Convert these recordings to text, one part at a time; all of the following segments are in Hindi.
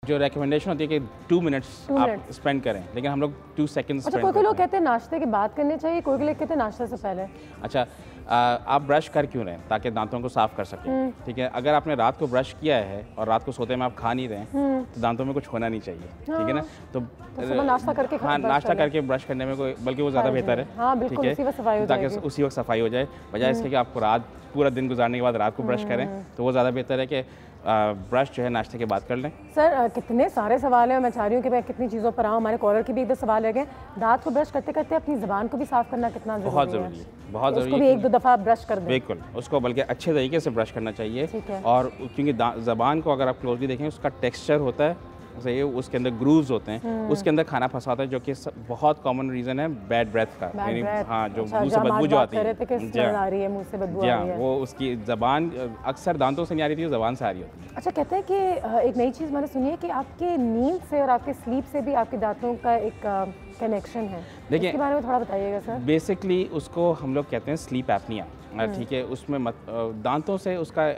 जो रिकमेंडेशन होती है कि 2 मिनट्स आप स्पेंड करें, लेकिन हम लोग 2 सेकंड्स अच्छा, कोई लोग कहते हैं नाश्ते के बाद करने चाहिए, कोई लोग कहते हैं नाश्ते से पहले। अच्छा, आप ब्रश कर क्यों रहे हैं? ताकि दांतों को साफ़ कर सकें, ठीक है। अगर आपने रात को ब्रश किया है और रात को सोते में आप खा नहीं रहे हैं तो दांतों में कुछ होना नहीं चाहिए, ठीक है ना। तो सुबह नाश्ता करके हाँ, नाश्ता करके ब्रश करने में कोई, बल्कि वो ज़्यादा बेहतर है, हाँ, बिल्कुल, ठीक उसी वक्त सफाई है, हो ताकि जाएगी। उसी वक्त सफाई हो जाए, बजाय इसके कि आपको रात पूरा दिन गुजारने के बाद रात को ब्रश करें, तो वो ज़्यादा बेहतर है कि ब्रश जो है नाश्ते के बाद कर लें। सर, कितने सारे सवाल हैं, मैं चाह रही हूँ कि मैं कितनी चीज़ों पर आऊँ। हमारे कॉलर की भी एक दो सवाल है गए। दांत को ब्रश करते करते अपनी ज़बान को भी साफ़ करना कितना ज़रूरी है? बहुत ज़रूरी है, बहुत ज़रूरी है। उसको भी एक दो दफ़ा ब्रश कर दें। बिल्कुल, उसको बल्कि अच्छे तरीके से ब्रश करना चाहिए। ठीक है। और क्योंकि ज़बान को अगर आप क्लोजली देखें, उसका टेक्सचर होता है सही है, उसके अंदर ग्रूव्स होते हैं, उसके अंदर खाना फंसा होता है, जो कि बहुत कॉमन रीज़न है बैड ब्रेथ का, यानी हाँ, जो मुंह से बदबू जो आती है, जी हाँ, वो उसकी ज़बान अक्सर दांतों से नहीं आ रही थी, ज़बान से आ रही होती है। अच्छा, कहते हैं कि एक नई चीज़ मैंने सुनी है कि आपके नींद से और आपके स्लीप से भी आपके दांतों का एक कनेक्शन है। देखिए, इसके बारे में थोड़ा बताइएगा सर। बेसिकली उसको हम लोग कहते हैं स्लीप एपनिया, ठीक है। उसमें दांतों से उसका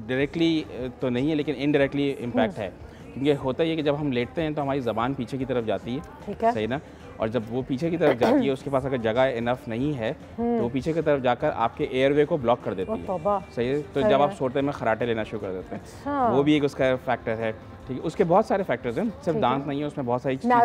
डायरेक्टली तो नहीं है, लेकिन इनडायरेक्टली इम्पैक्ट है, क्योंकि होता ही है कि जब हम लेटते हैं तो हमारी ज़बान पीछे की तरफ जाती है, ठीक है, सही ना। और जब वो पीछे की तरफ जाती है, उसके पास अगर जगह इनफ नहीं है तो वो पीछे की तरफ जाकर आपके एयरवे को ब्लॉक कर देती है, सही है। तो जब आप सोते में खराटे लेना शुरू कर देते हैं, वो भी एक उसका फैक्टर है, ठीक है। उसके बहुत सारे फैक्टर्स हैं, सिर्फ दांत नहीं है, उसमें बहुत सारी चीज़ें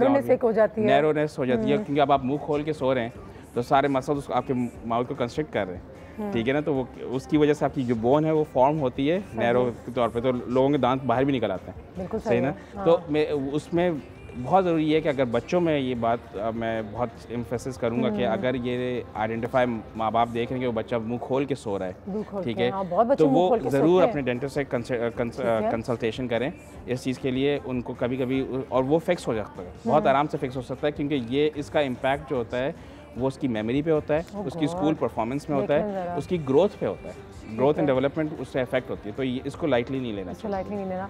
नैरोनेस हो जाती है, क्योंकि अब आप मुँह खोल के सो रहे हैं तो सारे मसल्स आपके माउथ को कंस्ट्रिक्ट कर रहे हैं, ठीक है ना। तो वो उसकी वजह से आपकी जो बोन है वो फॉर्म होती है नैरो के तौर पे, तो लोगों के दांत बाहर भी निकल आते हैं, सही ना। तो मैं उसमें बहुत ज़रूरी है कि अगर बच्चों में ये बात मैं बहुत एम्फेसिस करूँगा कि अगर ये आइडेंटिफाई माँ बाप देख रहे हैं कि वो बच्चा मुंह खोल के सो रहा है, ठीक है, तो वो ज़रूर अपने डेंटिस्ट से कंसल्टेशन करें इस चीज़ के लिए। उनको कभी कभी, और वो फिक्स हो जाता है, बहुत आराम से फिक्स हो सकता है, क्योंकि ये इसका इम्पैक्ट जो होता है वो उसकी मेमोरी पे होता है, उसकी स्कूल परफॉर्मेंस में होता है, उसकी ग्रोथ पे होता है, ग्रोथ एंड डेवलपमेंट उससे इफेक्ट होती है। तो इसको लाइटली नहीं लेना चाहिए।